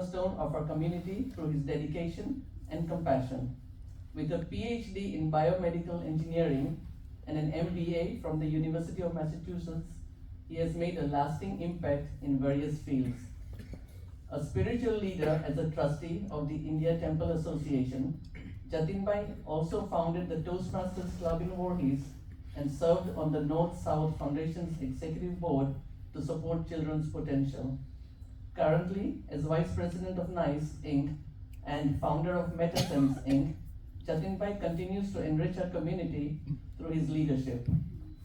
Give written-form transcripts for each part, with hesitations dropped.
cornerstone of our community through his dedication and compassion. With a PhD in biomedical engineering and an MBA from the University of Massachusetts, he has made a lasting impact in various fields. A spiritual leader as a trustee of the India Temple Association, Jatinbhai also founded the Toastmasters Club in Voorhees and served on the North-South Foundation's executive board to support children's potential. Currently, as Vice President of NICE Inc. and founder of MetaSense Inc., Jatinbhai continues to enrich our community through his leadership.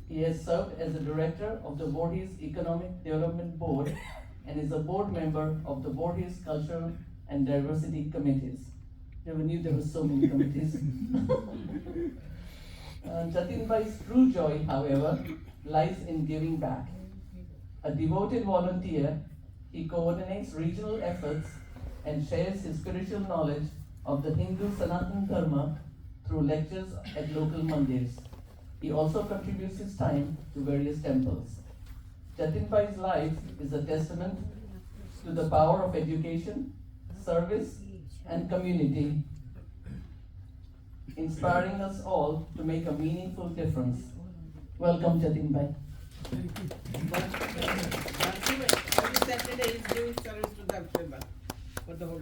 He has served as the director of the Voorhees Economic Development Board and is a board member of the Voorhees Cultural and Diversity Committees. Never knew there were so many committees. Jatinbhai's true joy, however, lies in giving back. A devoted volunteer, he coordinates regional efforts and shares his spiritual knowledge of the Hindu Sanatana Dharma through lectures at local mandirs. He also contributes his time to various temples. Jatinbhai's life is a testament to the power of education, service, and community, inspiring us all to make a meaningful difference. Welcome, Jatinbhai. Every Saturday is doing service to the member for the whole.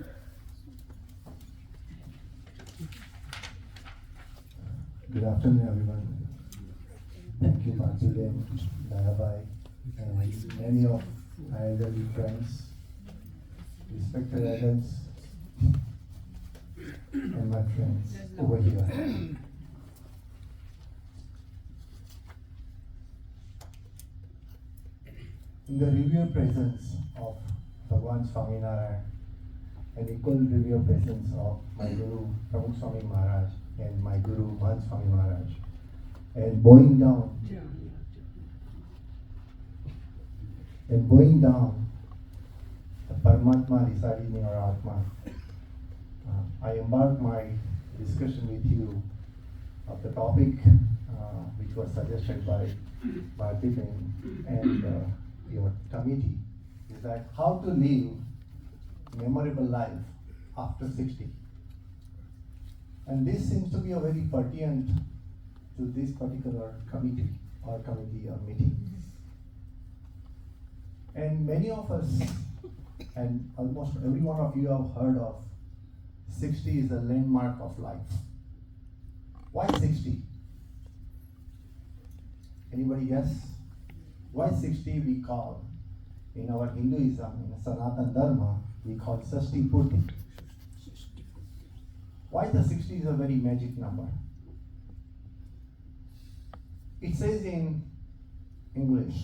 Good afternoon, everyone. Thank you, Pansule, Dayabai, and many of my elderly friends, respected adults, and my friends over here. In the revered presence of Bhagwan Swaminarayan, and equal revered presence of my Guru Pramukh Swami Maharaj and my Guru Mahant Swami Maharaj, and bowing down the Paramatma residing in our Atma, I embark my discussion with you of the topic which was suggested by Bhartiben and your committee, is that how to live memorable life after 60. And this seems to be a very pertinent to this particular committee or meeting. And many of us, and almost every one of you have heard of 60 is a landmark of life. Why 60? Anybody guess? Why 60 we call, in our Hinduism, in Sanatana Dharma, we call Sashti Purti. Why the 60 is a very magic number? It says in English,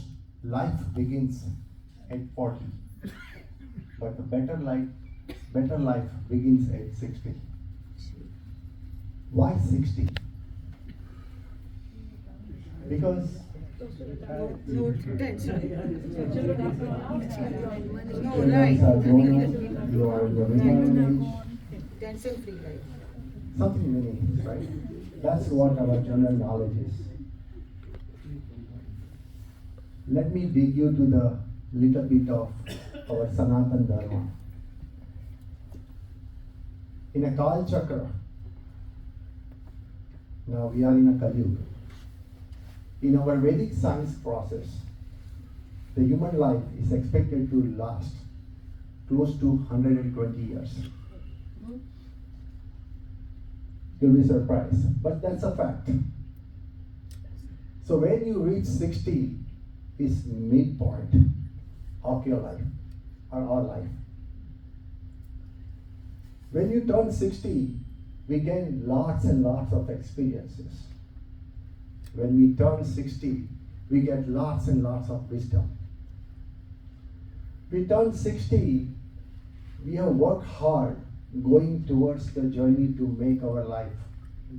life begins at 40, but the better life begins at 60. Why 60? Because No tension. No, children right. are grown, you are in the retirement age, Tension free life. something meaningless, right? That's what our general knowledge is. Let me dig you to the little bit of our Sanatana Dharma. In a Kal Chakra, now we are in a Kali Yuga. In our Vedic science process, the human life is expected to last close to 120 years. You'll be surprised, but that's a fact. So when you reach 60 is midpoint of your life, or our life. When you turn 60, we gain lots and lots of experiences. When we turn 60, we get lots and lots of wisdom. We turn 60, we have worked hard going towards the journey to make our life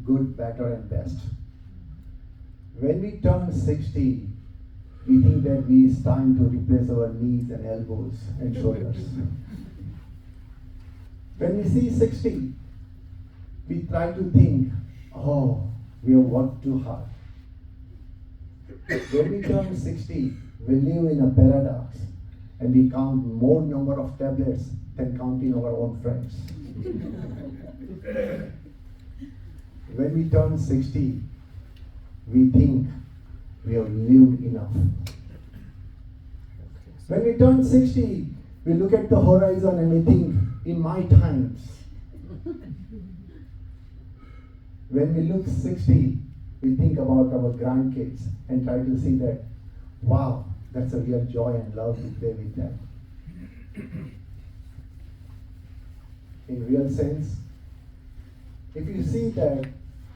good, better, and best. When we turn 60, we think that it's time to replace our knees and elbows and shoulders. When we see 60, we try to think, oh, we have worked too hard. When we turn 60, we live in a paradox and we count more number of tablets than counting our own friends. When we turn 60, we think we have lived enough. When we turn 60, we look at the horizon and we think, in my times. When we look 60, we think about our grandkids and try to see that, wow, that's a real joy and love to play with them. In real sense, if you see that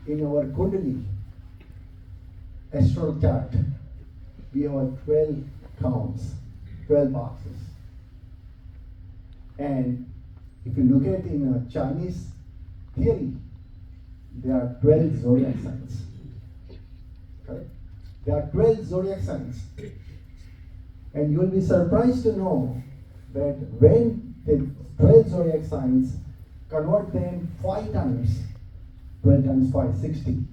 in our Kundalini astral chart, we have 12 counts, 12 boxes. And if you look at in a Chinese theory, there are 12 zodiac signs. Correct? There are 12 zodiac signs. And you will be surprised to know that when the 12 zodiac signs, convert them 5 times, 12 times 5, 60.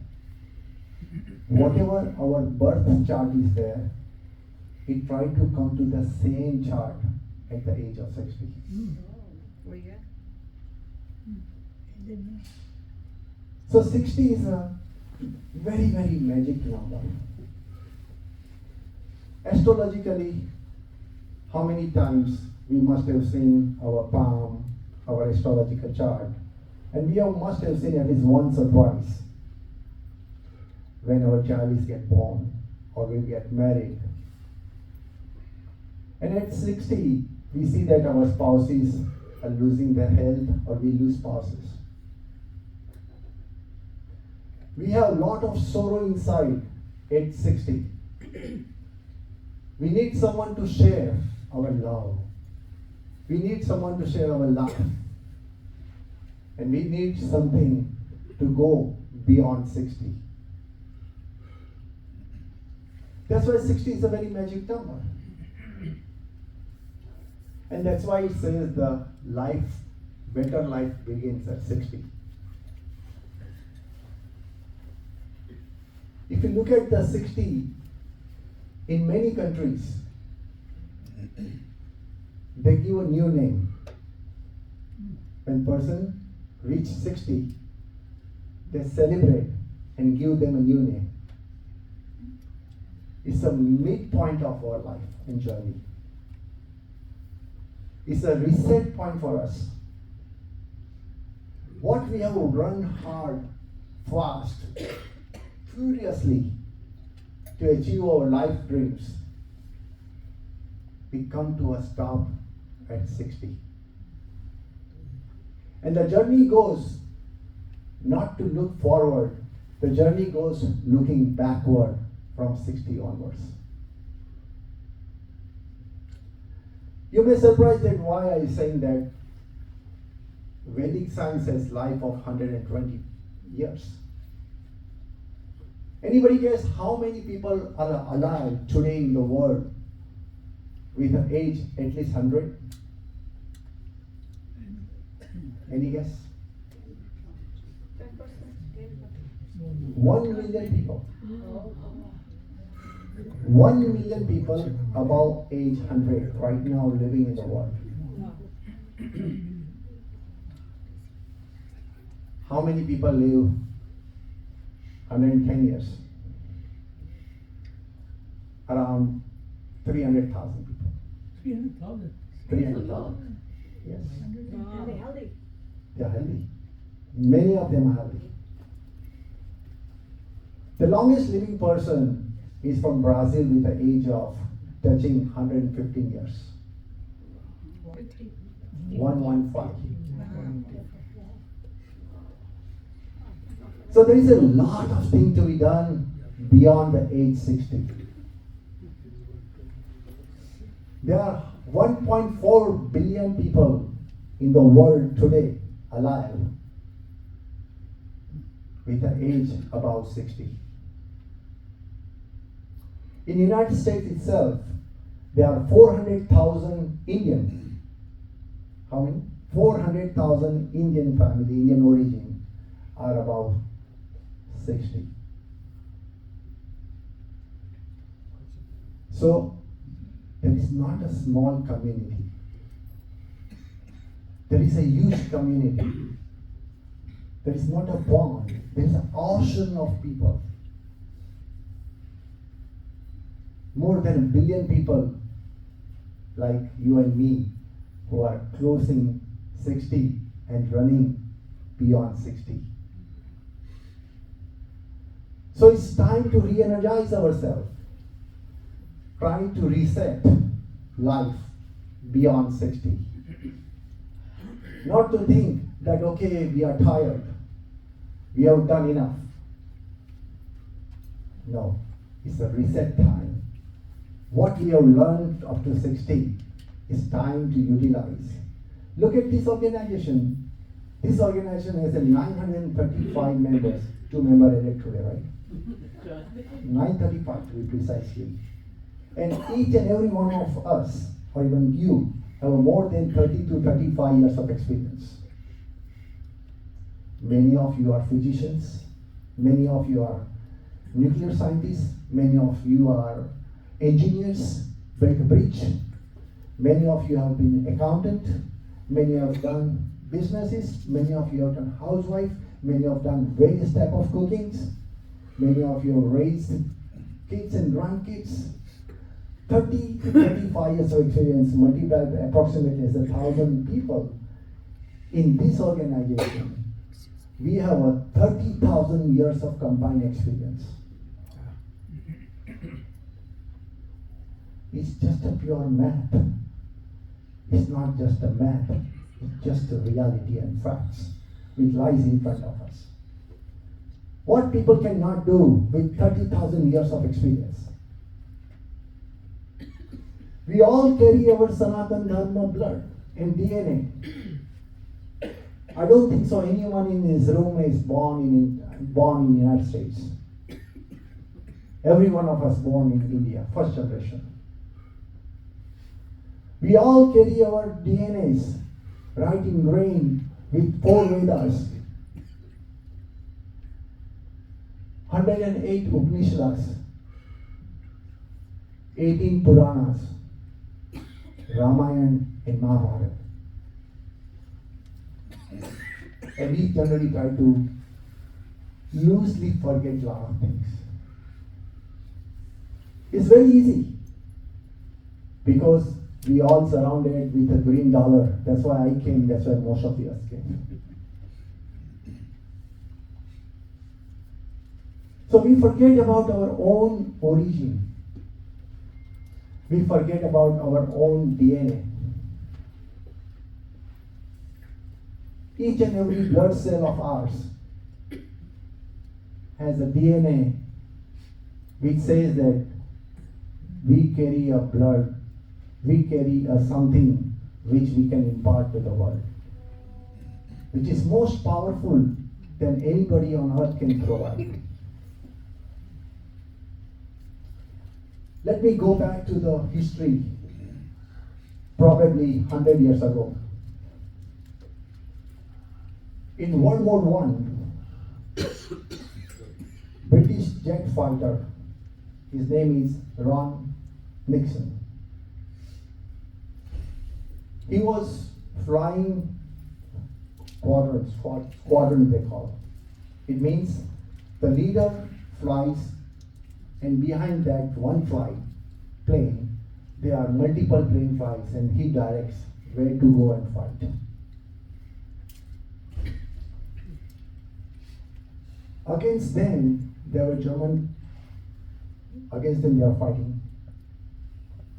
Whatever our birth chart is there, it tried to come to the same chart at the age of 60. Oh, yeah. So 60 is a very, very magic number. Astrologically, how many times we must have seen our palm, our astrological chart, and we must have seen at least once or twice when our child is get born or we get married. And at 60, we see that our spouses are losing their health or we lose spouses. We have a lot of sorrow inside at 60. We need someone to share our love. We need someone to share our life. And we need something to go beyond 60. That's why 60 is a very magic number. And that's why it says the life, better life begins at 60. If you look at the 60, in many countries, they give a new name. When person reach 60, they celebrate and give them a new name. It's a midpoint of our life and journey. It's a reset point for us. What we have run hard, fast, furiously to achieve our life dreams, we come to a stop at 60. And the journey goes not to look forward, the journey goes looking backward from 60 onwards. You may be surprised at why I am saying that Vedic science has life of 120 years. Anybody guess how many people are alive today in the world with an age at least 100? Any guess? 1 million people. 1 million people above age 100 right now living in the world. How many people live 110 years? Around 300,000 people. 300,000. 300,000. Yes. And they're healthy. They are healthy. Many of them are healthy. The longest living person is from Brazil with the age of touching 115 years. 115. So there is a lot of things to be done beyond the age 60. There are 1.4 billion people in the world today alive with an age above 60. In the United States itself, there are 400,000 Indian. How many? 400,000 Indian family, Indian origin, are about 60. So, it is not a small community. there is a huge community. There is not a pond, there is an ocean of people. More than 1 billion people like you and me who are closing 60 and running beyond 60. So it's time to re-energize ourselves. Try to reset life beyond 60. Not to think that, okay, we are tired, we have done enough. No, it's a reset time. What we have learned up to 60 is time to utilize. Look at this organization. This organization has a 935 members, 2 members elected today, right? 935 to be precisely. And each and every one of us, or even you, have more than 30 to 35 years of experience. Many of you are physicians, many of you are nuclear scientists, many of you are engineers, break a bridge, many of you have been accountant, many have done businesses, many of you have done housewife, many have done various type of cookings, many of you have raised kids and grandkids. 30 to 35 years of experience multiplied approximately as 1,000 people. In this organization, we have a 30,000 years of combined experience. It's just a pure math. It's not just a math, it's just a reality and facts which lies in front of us. What people cannot do with 30,000 years of experience. We all carry our Sanatan Dharma blood and DNA. I don't think so anyone in this room is born in the United States. Every one of us born in India, first generation. We all carry our DNAs right ingrained with 4 Vedas, 108 Upanishads, 18 Puranas, Ramayana and Mahabharata. And we generally try to loosely forget a lot of things. It's very easy because we all surrounded with a green dollar. That's why I came, that's why most of us came. So we forget about our own origin. We forget about our own DNA. Each and every blood cell of ours has a DNA which says that we carry a blood, we carry a something which we can impart to the world, which is most powerful than anybody on earth can provide. Let me go back to the history, probably 100 years ago. In World War I, British jet fighter, his name is Ron Nixon. He was flying squadron they call it. It means the leader flies, and behind that one plane, there are multiple plane flights, and he directs where to go and fight. Against them, there were German, against them they are fighting.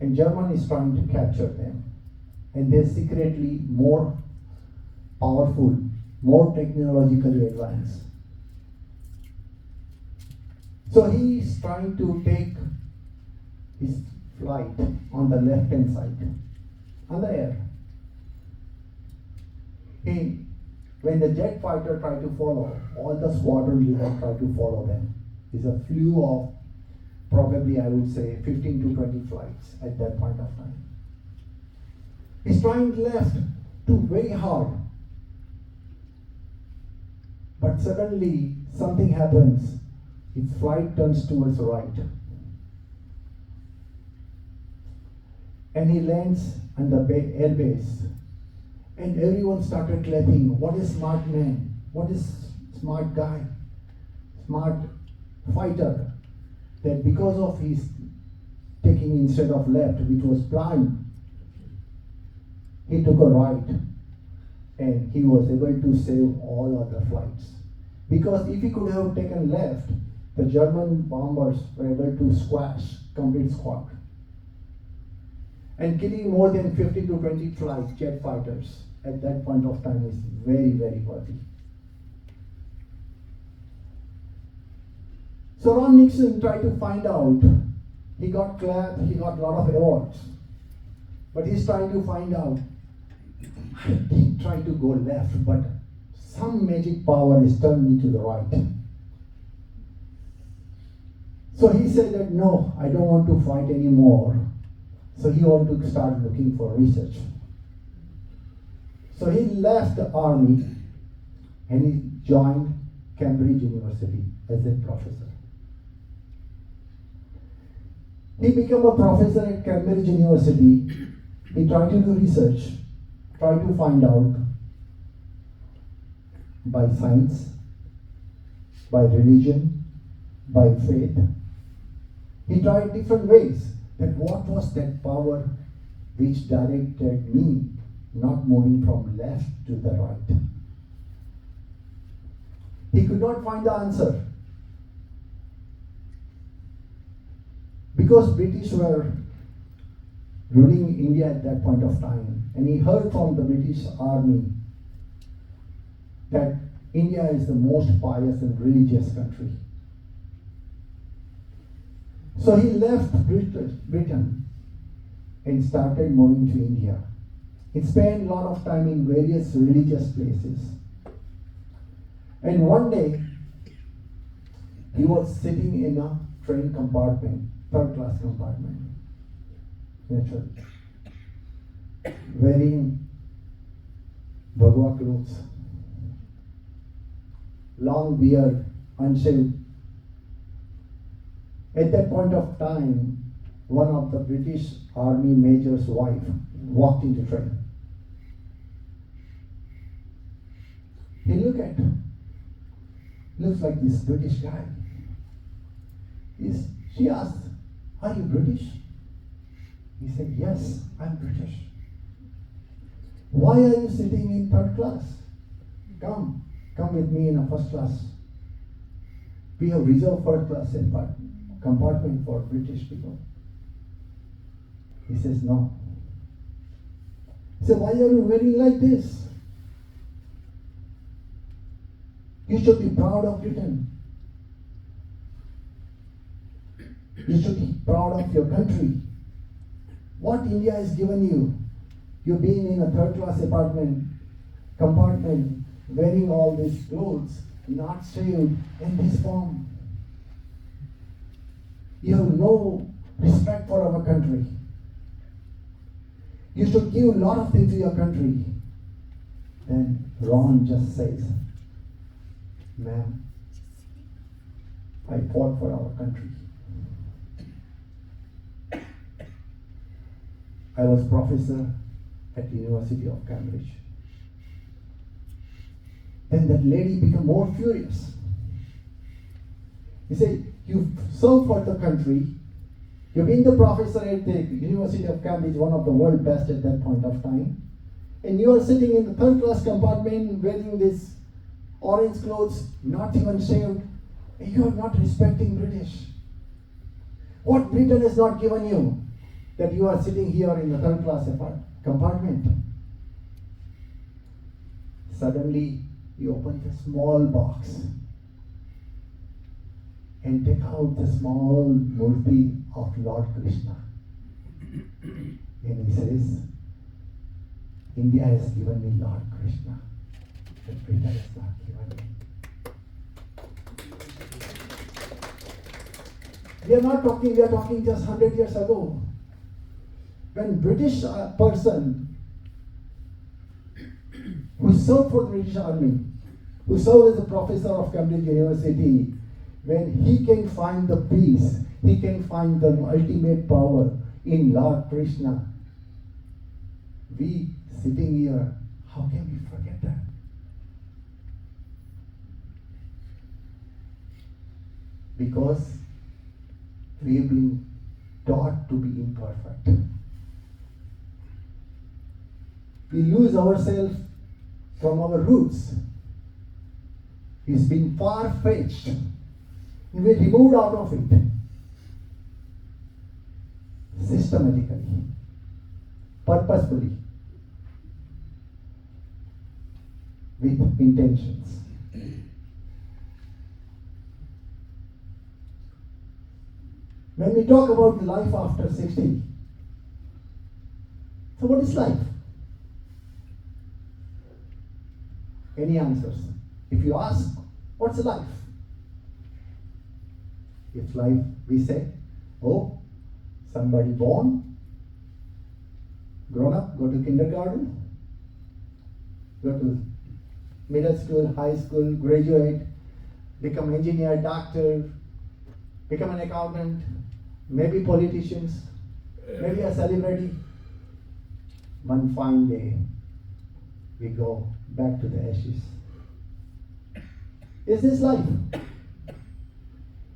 And Germany is trying to capture them. And they're secretly more powerful, more technologically advanced. So he is trying to take his flight on the left-hand side, on the air. When the jet fighter tried to follow, all the squadron leaders tried to follow them. It's a flew of probably, I would say, 15 to 20 flights at that point of time. He's trying left to very hard. But suddenly something happens. His flight turns towards the right. And he lands on the air base. And everyone started clapping. What is smart man? What is smart guy? Smart fighter. That because of his taking instead of left, which was planned, he took a right. And he was able to save all other flights. Because if he could have taken left, the German bombers were able to squash complete squad. And killing more than 50 to 20 jet fighters at that point of time is very, very worthy. So Ron Nixon tried to find out. He got a lot of awards. But he's trying to find out. I did try to go left, but some magic power has turned me to the right. So he said that no, I don't want to fight anymore. So he wanted to start looking for research. So he left the army and he joined Cambridge University as a professor. He became a professor at Cambridge University. He tried to do research, tried to find out by science, by religion, by faith. He tried different ways. That what was that power which directed me not moving from left to the right? He could not find the answer. Because British were ruling India at that point of time, and he heard from the British army that India is the most pious and religious country. So he left Britain and started moving to India. He spent a lot of time in various religious places. And one day, he was sitting in a train compartment, third class compartment, naturally, wearing Bhagwa clothes, long beard, unshaved. At that point of time, one of the British Army major's wife walked into train. He looks like this British guy. She asked, "Are you British?" He said, "Yes, I'm British." "Why are you sitting in third class? Come with me in a first class. We have reserved first class compartment for British people." He says, "No." He said, "Why are you wearing like this? You should be proud of Britain. You should be proud of your country. What India has given you. You've been in a third class compartment, wearing all these clothes, not shaved, in this form. You have no respect for our country. You should give a lot of things to your country." Then Ron just says, "Ma'am, I fought for our country. I was professor at the University of Cambridge." Then that lady became more furious. He said, "You served for the country. You've been the professor at the University of Cambridge, one of the world best at that point of time. And you are sitting in the third class compartment wearing this orange clothes, not even shaved. And you are not respecting British. What Britain has not given you that you are sitting here in the third class compartment?" Suddenly, he opened a small box and take out the small murti of Lord Krishna. And he says, "India has given me Lord Krishna, but Britain has not given me." We are talking just 100 years ago. When British person who served for the British Army, who served as a professor of Cambridge University, when he can find the peace, he can find the ultimate power in Lord Krishna. We sitting here How can we forget that? Because we have been taught to be imperfect. We lose ourselves from our roots. It's been far-fetched. We removed out of it systematically, purposefully, with intentions. When we talk about the life after 60, so what is life? Any answers? If you ask, what's life? If life, we say, oh, somebody born, grown up, go to kindergarten, go to middle school, high school, graduate, become engineer, doctor, become an accountant, maybe politicians, maybe a celebrity. One fine day, we go back to the ashes. Is this life?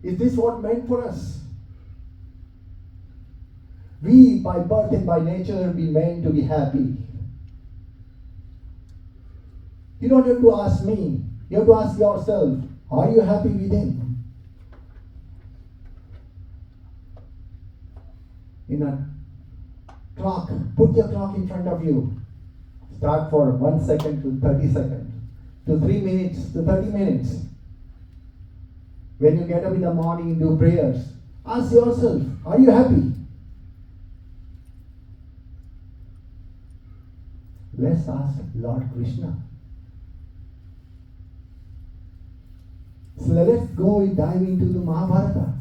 Is this what meant for us? We, by birth and by nature, be meant to be happy. You don't have to ask me. You have to ask yourself, are you happy within? In a clock, put your clock in front of you. Start for 1 second to 30 seconds, to 3 minutes to 30 minutes. When you get up in the morning, do prayers. Ask yourself, are you happy? Let's ask Lord Krishna. So let's go and dive into the Mahabharata.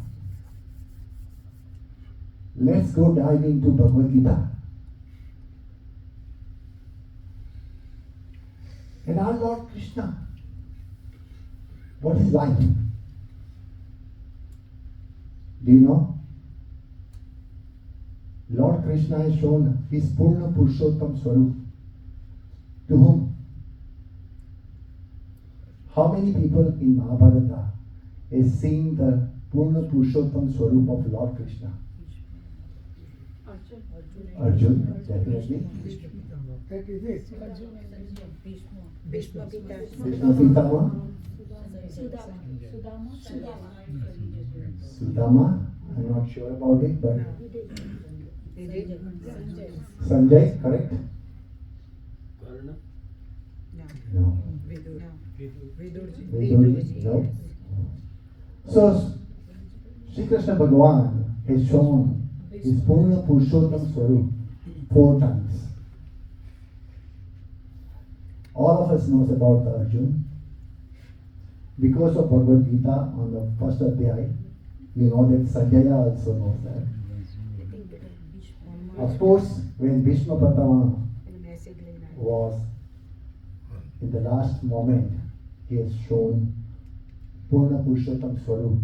Let's go dive into Bhagavad Gita. And our Lord Krishna, what is life? Do you know? Lord Krishna has shown his Purna Purushottam Swarup. To whom? How many people in Mahabharata is seeing the Purna Purushottam Swarup of Lord Krishna? Arjun, definitely. That is it. Bhishma Pitama. Bhishma Pitama. Sudama, I'm not sure about it, but Sanjay, correct? No. Vidurji, no. So, Sri Krishna Bhagavan has shown his Purna Purushottam Swarup 4 times. All of us knows about the Arjun. Because of Bhagavad Gita on the first adhyay, you know that Sanjaya also knows that. Of course, when Bhishma Pitama was in the last moment, he has shown Purna Purushottam Swarup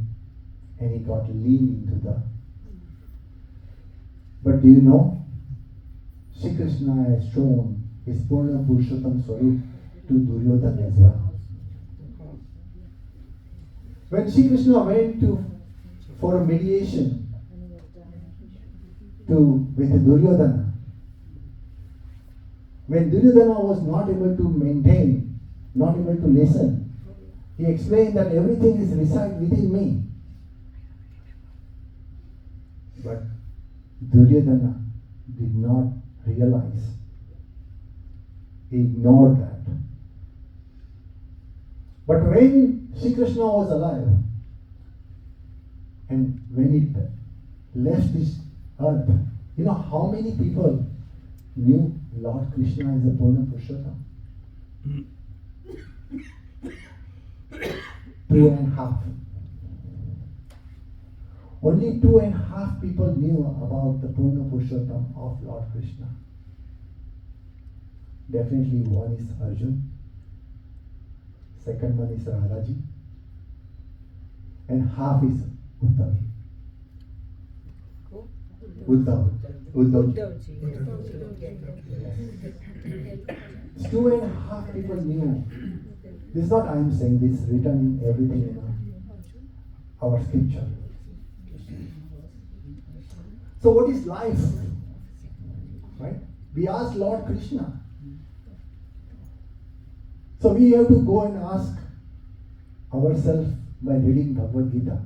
and he got lean into the. But do you know, Sri Krishna has shown his Purna Purushottam Swarup to Duryodhana as well. When Sri Krishna went for a mediation with Duryodhana, when Duryodhana was not able to maintain, not able to listen, he explained that everything is reside within me. But Duryodhana did not realize. He ignored that. But when Sri Krishna was alive, and when it left this earth, you know how many people knew Lord Krishna is the Purna Purushottam? 2.5. Only 2.5 people knew about the Purna Purushottam of Lord Krishna. Definitely one is Arjun, second one is Radhaji, and half is Uddhav. Uddhav. 2.5 people knew. This is not I am saying, this is written in everything in our scripture. So what is life? Right? We ask Lord Krishna. So we have to go and ask ourselves by reading Bhagavad Gita.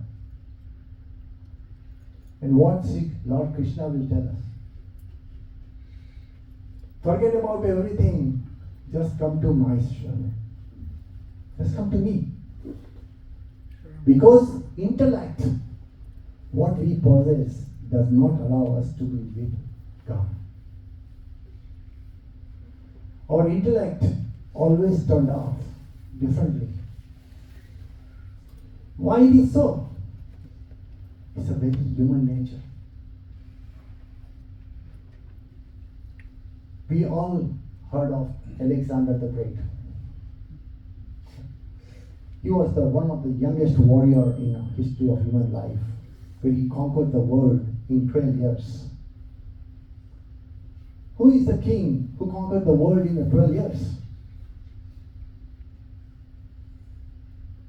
And what Lord Krishna will tell us. Forget about everything. Just come to my Shana. Just come to me. Because intellect, what we possess, does not allow us to be with God. Our intellect always turned off differently. Why it is so? It's a very human nature. We all heard of Alexander the Great. He was one of the youngest warrior in the history of human life, where he conquered the world in 12 years. Who is the king who conquered the world in the 12 years?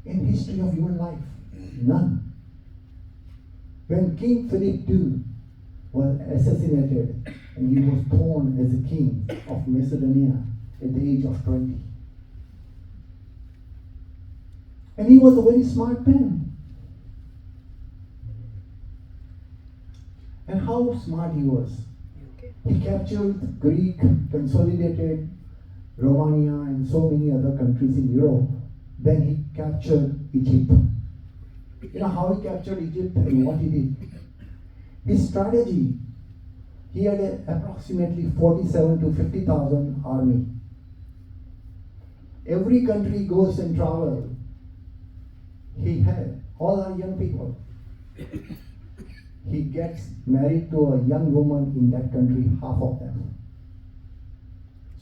In history of human life, none. When King Philip II was assassinated and he was thrown as a king of Macedonia at the age of 20. And he was a very smart man. And how smart he was. He captured Greek, consolidated Romania and so many other countries in Europe. Then he captured Egypt. You know how he captured Egypt and what he did? His strategy, he had approximately 47 to 50,000 army. Every country goes and travel. He had all our young people. He gets married to a young woman in that country, half of them.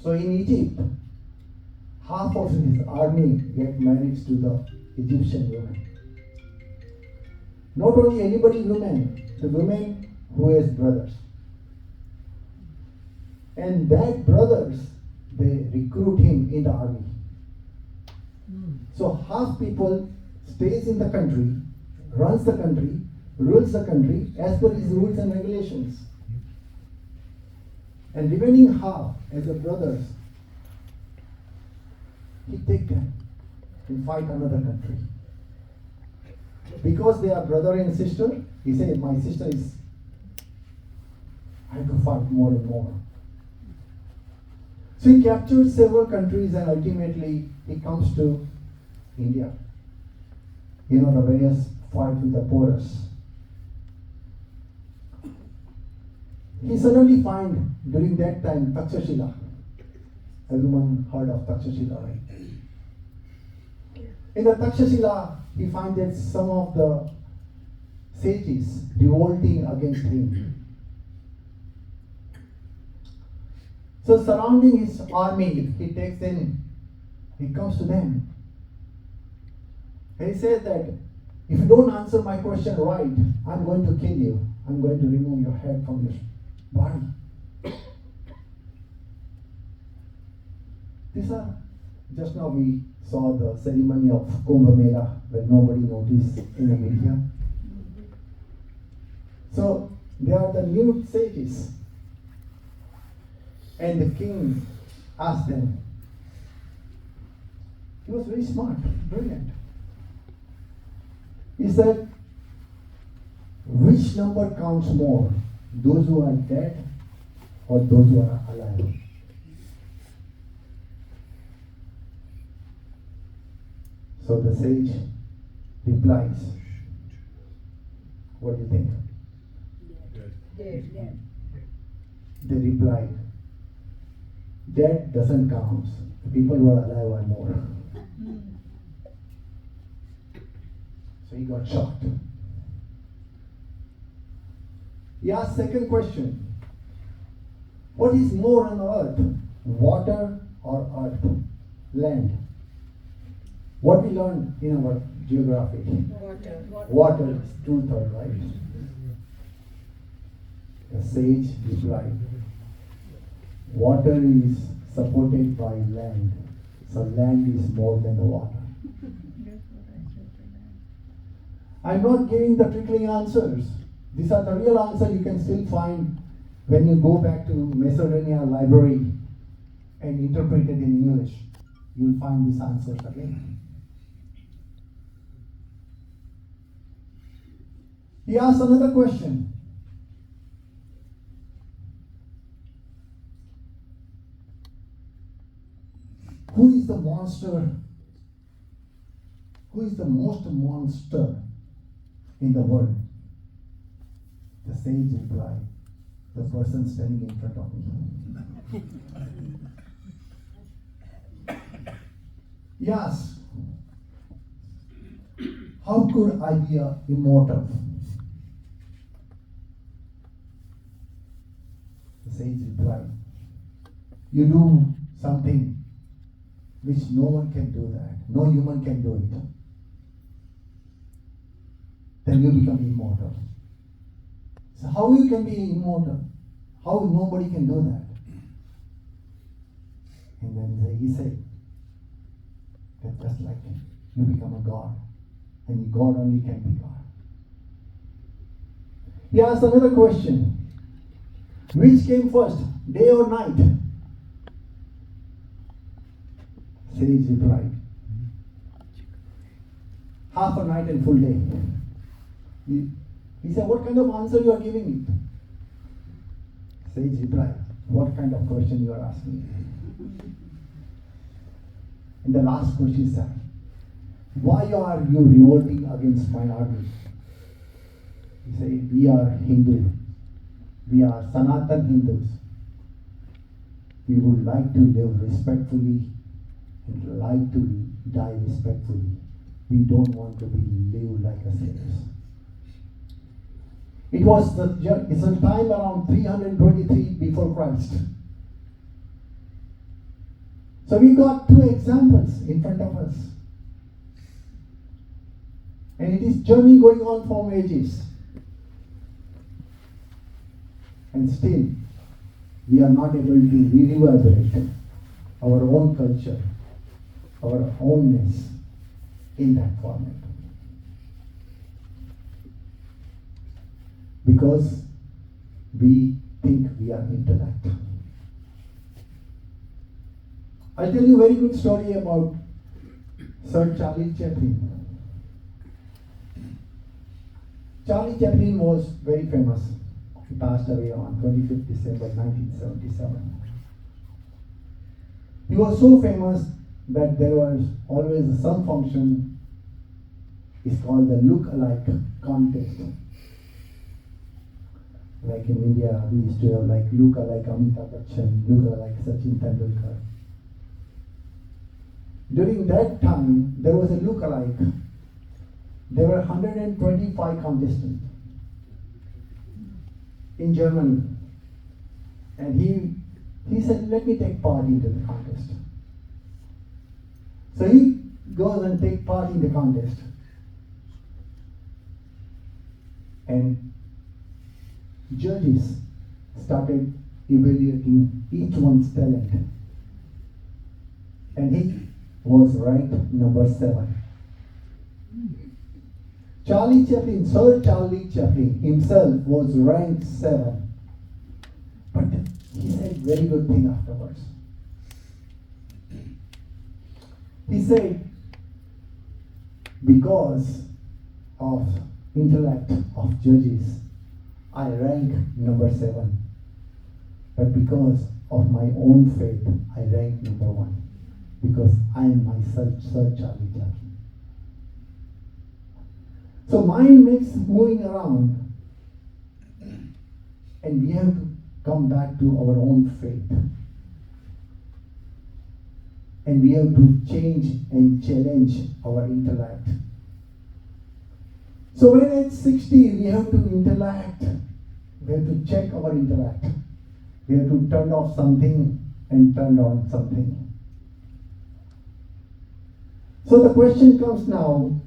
So in Egypt, half of his army get married to the Egyptian women. Not only anybody women, the women who has brothers. And that brothers, they recruit him in the army. So half people stays in the country, runs the country, rules the country as per his rules and regulations. And remaining half as the brothers, he take them and fight another country. Because they are brother and sister, he said, my sister is, I have to fight more and more. So he captured several countries and ultimately he comes to India. You know, the various fight with the Porus. He suddenly find during that time Takshashila. Everyone heard of Takshashila, right? In the Takshashila, he finds that some of the sages revolting against him. So surrounding his army, he takes in, he comes to them. And he says that if you don't answer my question right, I'm going to kill you. I'm going to remove your head from your body. These are, just now we saw the ceremony of Kumbh Mela where nobody noticed in the media. So they are the new sages. And the king asked them. He was very smart, brilliant. He said, which number counts more? Those who are dead or those who are alive? So the sage replies, what do you think? Dead. They replied, dead doesn't count. The people who are alive are more. So he got shocked. He asked second question. What is more on earth? Water or earth? Land. What we learned in our geography? Water is 2/3, right? The sage replied, water is supported by land. So land is more than the water. I'm not giving the trickling answers. These are the real answers you can still find when you go back to Macedonia library and interpret it in English. You'll find these answers again. He asked another question. Who is the monster? Who is the most monster in the world? The sage replied, the person standing in front of me. Yes. How could I be immortal? The sage replied, you do something which no one can do that. No human can do it. Then you become immortal. So how you can be immortal? How nobody can do that? And then he said, that just like you become a god. And God only can be God. He asked another question. Which came first, day or night? Sage replied, half a night and full day. He said, what kind of answer you are giving it? Sage replied, what kind of question you are asking? And the last question is, why are you revolting against my army? He said, we are Hindu. We are Sanatan Hindus. We would like to live respectfully and like to die respectfully. We don't want to live like a slaves. It's a time around 323 before Christ. So we got two examples in front of us. And it is journey going on for ages. And still, we are not able to reverberate our own culture, our ownness in that format. Because we think we are intellect. I'll tell you a very good story about Sir Charlie Chaplin. Charlie Chaplin was very famous. He passed away on 25th December 1977. He was so famous that there was always some function. It's called the look-alike contest. Like in India, we used to have like look-alike Amitabh Bachchan, look-alike Sachin Tendulkar. During that time, there was a look-alike. There were 125 contestants in Germany. And he said, let me take part into the contest. So he goes and takes part in the contest. And judges started evaluating each one's talent. And he was ranked number 7. Charlie Chaplin, Sir Charlie Chaplin himself was ranked 7. But he said very good thing afterwards. He said, because of intellect of judges, I rank number 7. But because of my own faith, I rank number 1. Because I am myself Sir Charlie Chaplin. So mind makes moving around, and we have to come back to our own faith. And we have to change and challenge our intellect. So when at 60, we have to intellect. We have to check our intellect. We have to turn off something and turn on something. So the question comes now,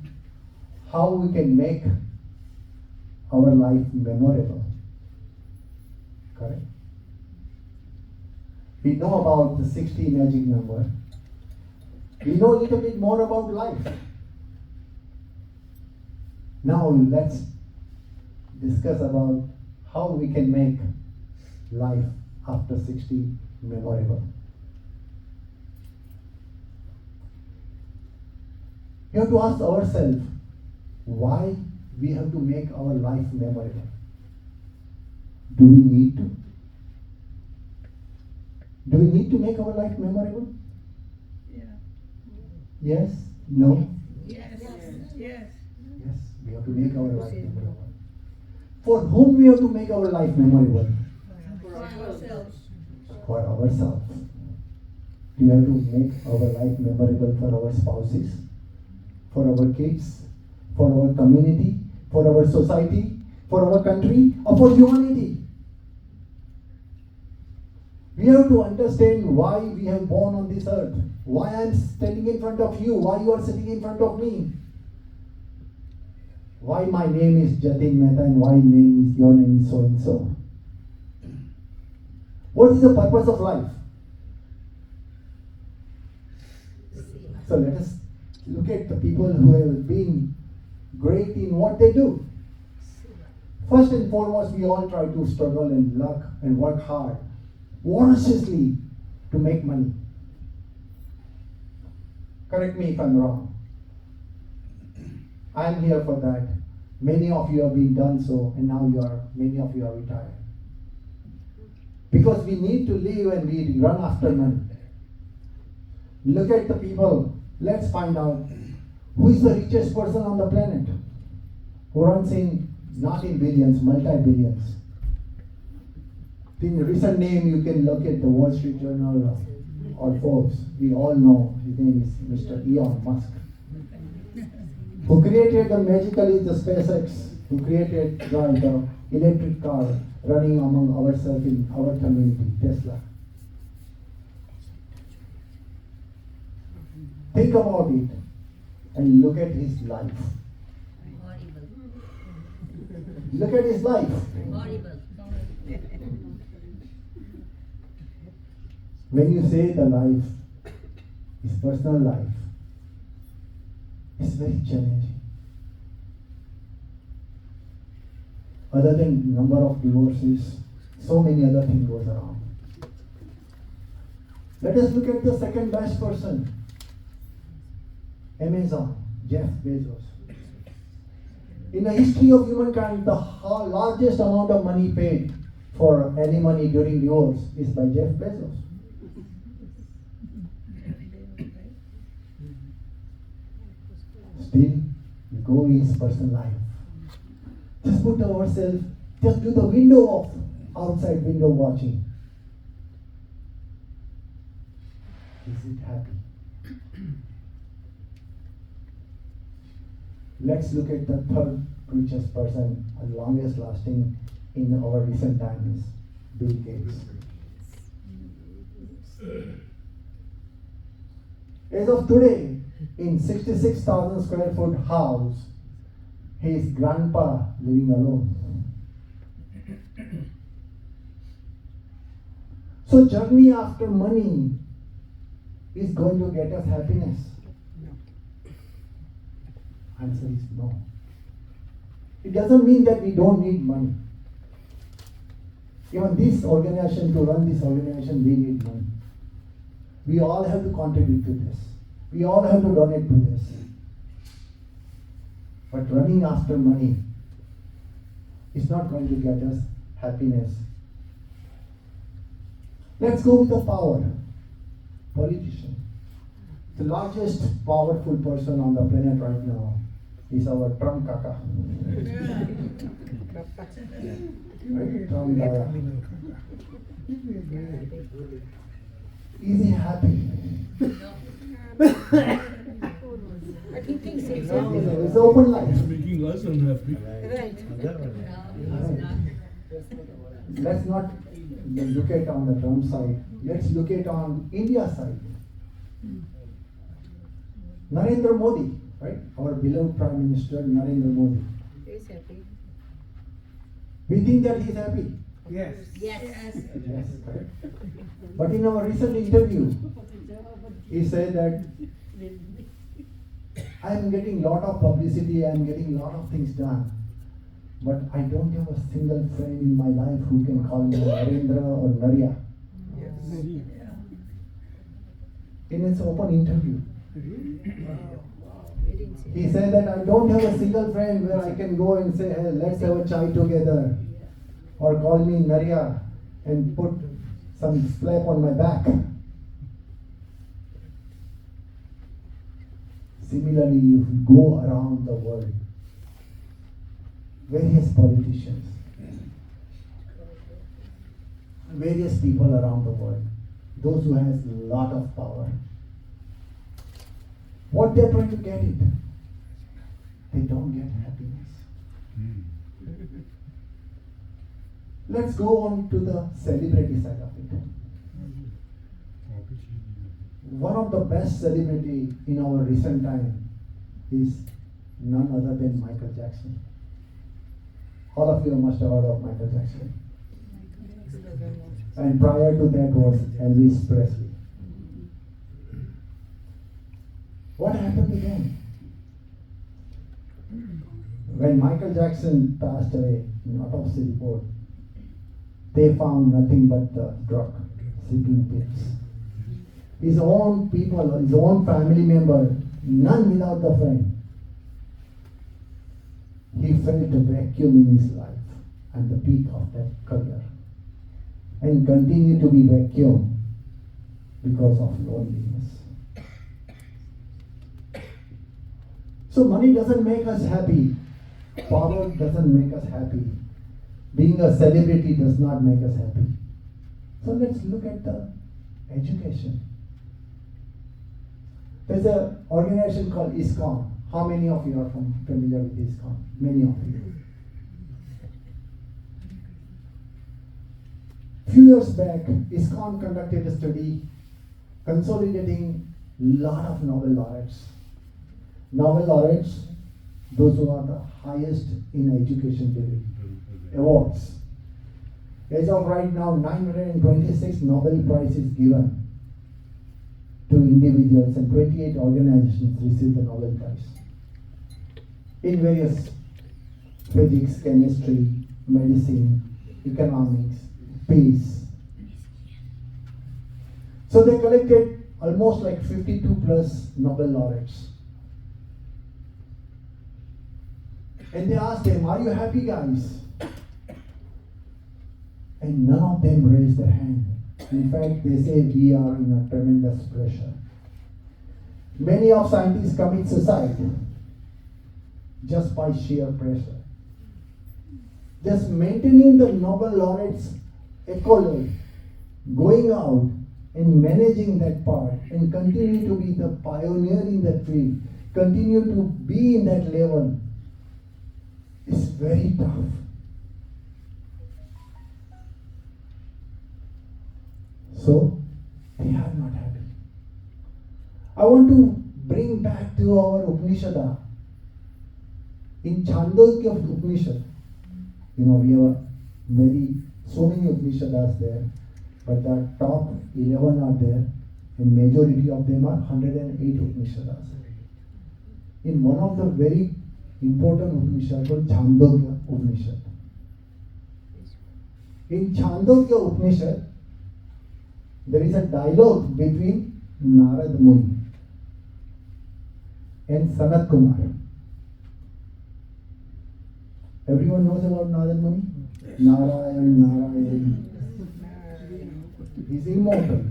how we can make our life memorable. Correct? We know about the 60 magic number. We know a little bit more about life. Now let's discuss about how we can make life after 60 memorable. We have to ask ourselves why we have to make our life memorable. Do we need to? Do we need to make our life memorable? Yeah. Yes? No? Yes. Yes. Yes, we have to make our life memorable. For whom we have to make our life memorable? For ourselves. For ourselves. We have to make our life memorable for our spouses, for our kids, for our community, for our society, for our country, or for humanity. We have to understand why we have born on this earth, why I am standing in front of you, why you are sitting in front of me, why my name is Jatin Mehta and why your name is so and so. What is the purpose of life? So let us look at the people who have been great in what they do. First and foremost, we all try to struggle and luck and work hard, voraciously to make money. Correct me if I'm wrong. I'm here for that. Many of you have been done so, and now many of you are retired. Because we need to live and we run after money. Look at the people. Let's find out who is the richest person on the planet. Who runs not in billions, multi-billions. In recent name, you can look at the Wall Street Journal or Forbes. We all know his name is Mr. Elon Musk. Who created the SpaceX, who created the electric car running among ourselves in our community, Tesla. Think about it and look at his life. Look at his life. When you say the life, his personal life, it's very challenging. Other than number of divorces, so many other things goes around. Let us look at the second best person. Amazon, Jeff Bezos. In the history of humankind, the largest amount of money paid for alimony during divorce is by Jeff Bezos. Still, we go in his personal life. Just put ourselves, just do the outside window watching. Is it happy? Let's look at the third richest person and longest lasting in our recent times, Bill Gates. As of today, in 66,000 square foot house, his grandpa living alone. So journey after money is going to get us happiness. Answer is no. It doesn't mean that we don't need money. Even this organization, to run this organization, we need money. We all have to contribute to this. We all have to donate to this. But running after money is not going to get us happiness. Let's go with the power. Politician. The largest powerful person on the planet right now is our Trump Kaka. Right? Trump Dada. Is he happy? It's an open life. Making us unhappy. Let's not look at on the Trump side. Let's look at on India side. Narendra Modi, right? Our beloved Prime Minister Narendra Modi. He's happy. We think that he's happy. Yes. Yes. Yes, correct. But in our recent interview, he said that I am getting lot of publicity, I am getting lot of things done, but I don't have a single friend in my life who can call me Narendra or Narya. Very. In his open interview, he said that I don't have a single friend where I can go and say, hey, let's have a chai together, or call me Narya and put some slap on my back. Similarly, you go around the world, various politicians, various people around the world, those who has a lot of power, what they're trying to get it, they don't get happiness. Let's go on to the celebrity side of it. One of the best celebrity in our recent time is none other than Michael Jackson. All of you must have heard of Michael Jackson. And prior to that was Elvis Presley. What happened to them? When Michael Jackson passed away, in autopsy report, they found nothing but the drug, sleeping pills. His own people, his own family member, none without the friend. He felt a vacuum in his life at the peak of that career, and continued to be vacuum because of loneliness. So money doesn't make us happy. Power doesn't make us happy. Being a celebrity does not make us happy. So let's look at the education. There's an organization called ISKCON. How many of you are familiar with ISKCON? Many of you. Few years back, ISKCON conducted a study consolidating a lot of Nobel laureates. Nobel laureates, those who are the highest in education awards. As of right now, 926 Nobel Prizes given to individuals, and 28 organizations received the Nobel Prize in various physics, chemistry, medicine, economics, peace. So they collected almost like 52 plus Nobel laureates. And they asked them, are you happy, guys? And none of them raised their hand. In fact, they say we are in a tremendous pressure. Many of scientists commit suicide just by sheer pressure. Just maintaining the Nobel laureates accolade, going out and managing that part, and continue to be the pioneer in that field, continue to be in that level, is very tough. So, they are not happy. I want to bring back to our Upanishad. In Chandogya Upanishad, we have so many Upanishads there, but the top 11 are there, and majority of them are 108 Upanishads. In one of the very important Upanishads called Chandogya Upanishad. In Chandogya Upanishad, there is a dialogue between Narad Muni and Sanat Kumar. Everyone knows about Narad Muni? Narayan. He is immortal.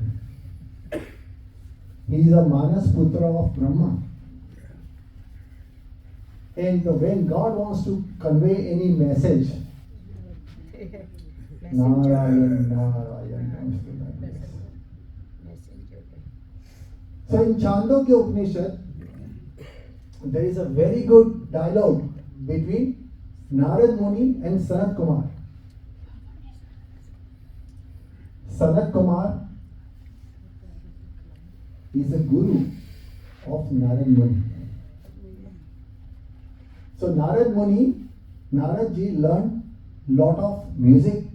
He is a Manas Putra of Brahma. And when God wants to convey any message, Narayan comes to that message. So in Chandogya Upanishad, there is a very good dialogue between Narad Muni and Sanat Kumar. Sanat Kumar is a guru of Narad Muni. So Narad Ji learned lot of music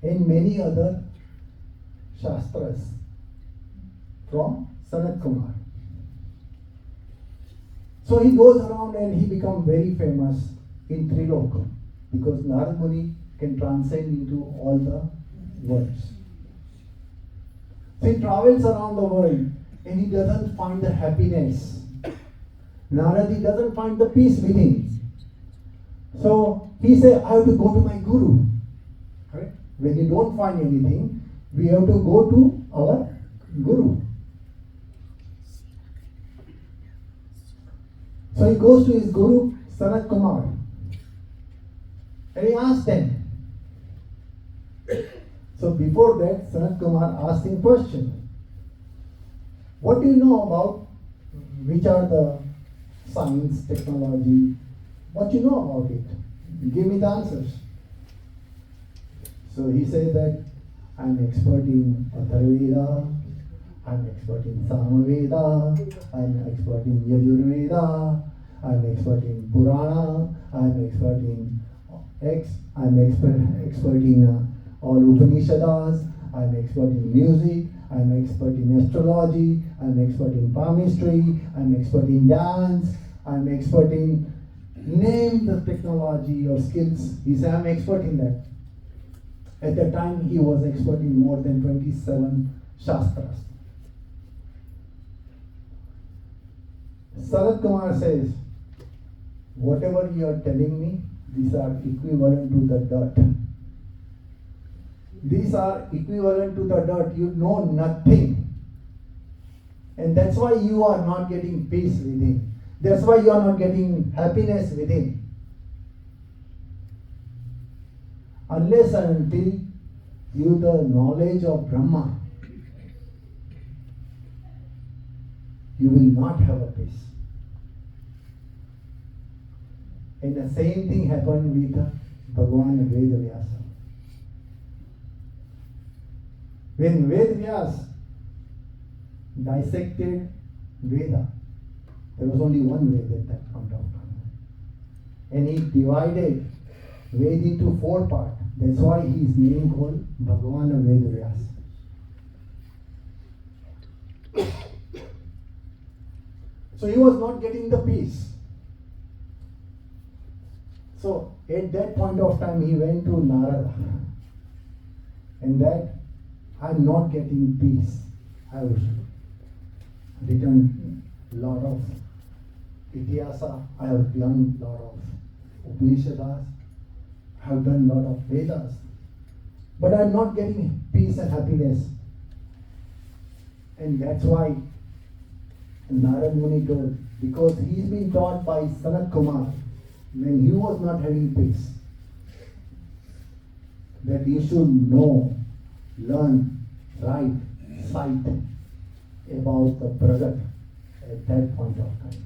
and many other Shastras from Sanat Kumar. So he goes around and he becomes very famous in Trilok because Narad Muni can transcend into all the worlds. So he travels around the world and he doesn't find the happiness. Narad, he doesn't find the peace within. So he said, I have to go to my guru. Right? When you don't find anything, we have to go to our guru. So he goes to his guru, Sanat Kumar, and he asks them. So before that, Sanat Kumar asked him question. What do you know about which are the science, technology? What you know about it? Give me the answers. So he said that I'm expert in Atharvaveda, I'm expert in Samaveda, I'm expert in Yajurveda, I'm expert in Purana, I'm expert in X, I'm expert in all Upanishads, I'm expert in music, I'm expert in astrology, I'm expert in palmistry, I'm expert in dance, I'm expert in name the technology or skills. He said, I'm expert in that. At the time, he was expert in more than 27 Shastras. Sanat Kumar says, whatever you are telling me, these are equivalent to the dirt. These are equivalent to the dirt. You know nothing. And that's why you are not getting peace within. That's why you are not getting happiness within. Unless and until you the knowledge of Brahma, you will not have a peace. And the same thing happened with Bhagavan Vedavyasa. When Vedavyasa dissected Veda, there was only one Veda at that point of time. And he divided Veda into 4 parts. That's why he is named called Bhagavan Vedavyasa. So he was not getting the peace. So at that point of time he went to Narada. And that I'm not getting peace. I have written a lot of Ityasa, I have done a lot of Upanishads, I have done a lot of Vedas. But I'm not getting peace and happiness. And that's why Narad Muni told, because he's been taught by Sanat Kumar when he was not having peace, that you should know, learn, write, cite about the Pragat at that point of time.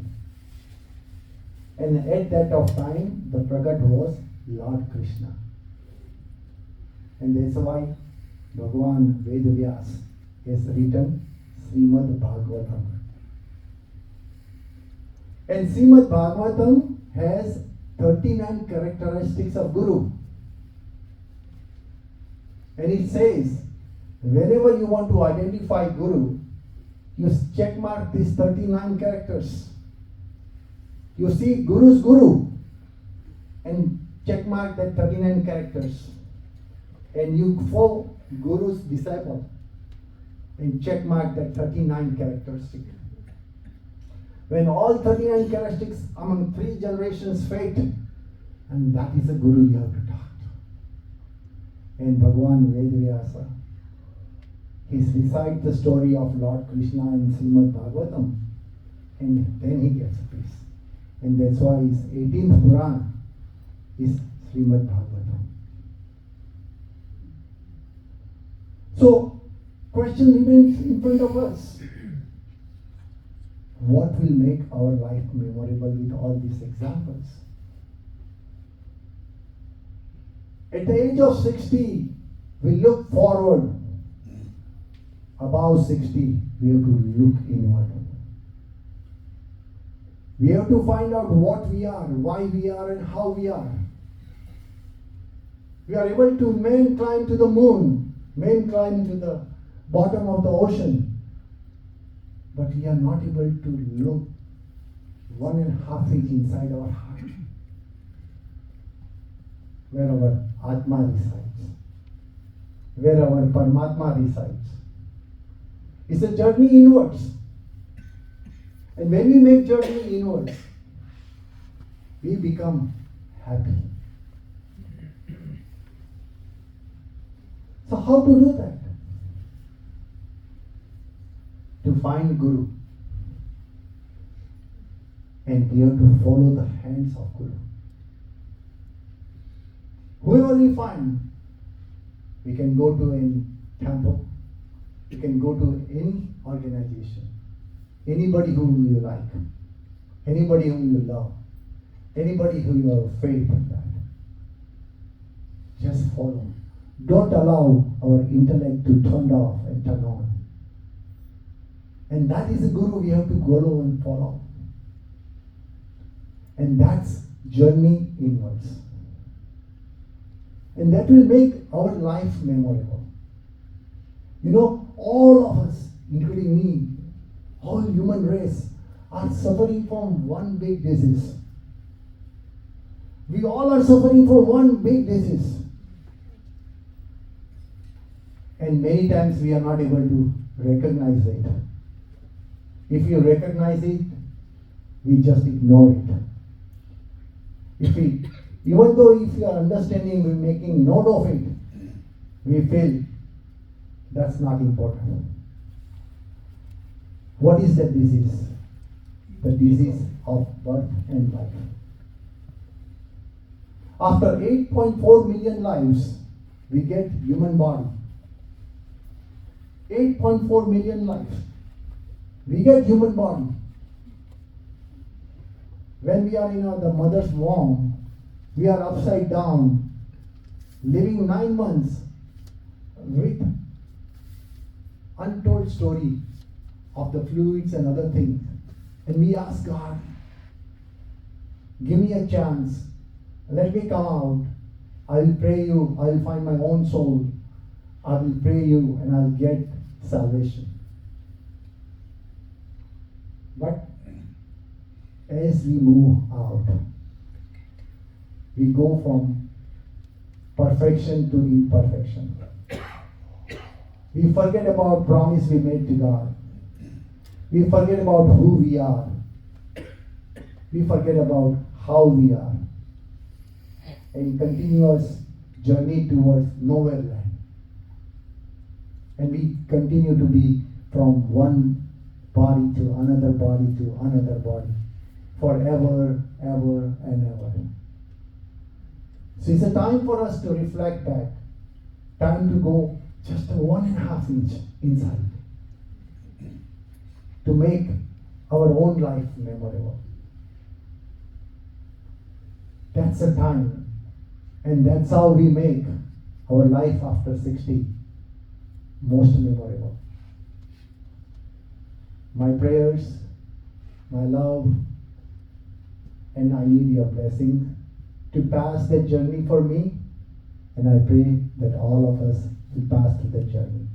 And at that of time, the Pragat was Lord Krishna. And that's why Bhagavan Vedavyasa has written Srimad Bhagavatam. And Srimad Bhagavatam has 39 characteristics of Guru. And it says, whenever you want to identify Guru, you check mark these 39 characters. You see Guru's Guru and check mark that 39 characters. And you follow Guru's disciple and check mark that 39 characteristics. When all 39 characteristics among 3 generations fade, and that is a Guru you have to talk to. And Bhagavan Vedavyasa, he recites the story of Lord Krishna in Srimad Bhagavatam, and then he gets peace. And that's why his 18th Purana is Srimad Bhagavatam. So, question remains in front of us. What will make our life memorable with all these examples? At the age of 60, we look forward. Above 60, we have to look inward. We have to find out what we are, why we are, and how we are. We are able to men climb to the moon, men climb to the bottom of the ocean. But we are not able to look 1.5 inch inside our heart, where our Atma resides, where our Paramatma resides. It's a journey inwards. And when we make journey inwards, we become happy. So how to do that? To find Guru. And we have to follow the hands of Guru. Whoever we find, we can go to any temple, we can go to any organization, anybody whom you like, anybody whom you love, anybody who you have faith in that. Just follow. Don't allow our intellect to turn off and turn on. And that is the Guru we have to follow and follow. And that's journey inwards. And that will make our life memorable. You know, all of us, including me, all human race, are suffering from one big disease. We all are suffering from one big disease. And many times we are not able to recognize it. If you recognize it, we just ignore it. Even though if you are understanding, we're making note of it, we feel that's not important. What is that disease? The disease of birth and life. After 8.4 million lives, we get human body. 8.4 million lives. We get human body. When we are in the mother's womb, we are upside down, living 9 months with untold story of the fluids and other things. And we ask God, give me a chance, let me come out. I will pray you, I will find my own soul. I will pray you and I will get salvation. But as we move out, we go from perfection to imperfection. We forget about promise we made to God. We forget about who we are. We forget about how we are. And continuous journey towards nowhere land. And we continue to be from one body to another body to another body. Forever, ever, and ever. So it's a time for us to reflect back. Time to go just 1.5 inch inside. To make our own life memorable. That's the time. And that's how we make our life after 60 most memorable. My prayers, my love, and I need your blessing to pass that journey for me. And I pray that all of us will pass through that journey.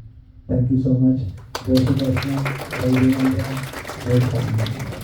Thank you so much. Jai Shri Krishna. Jai Hind. Jai Hind.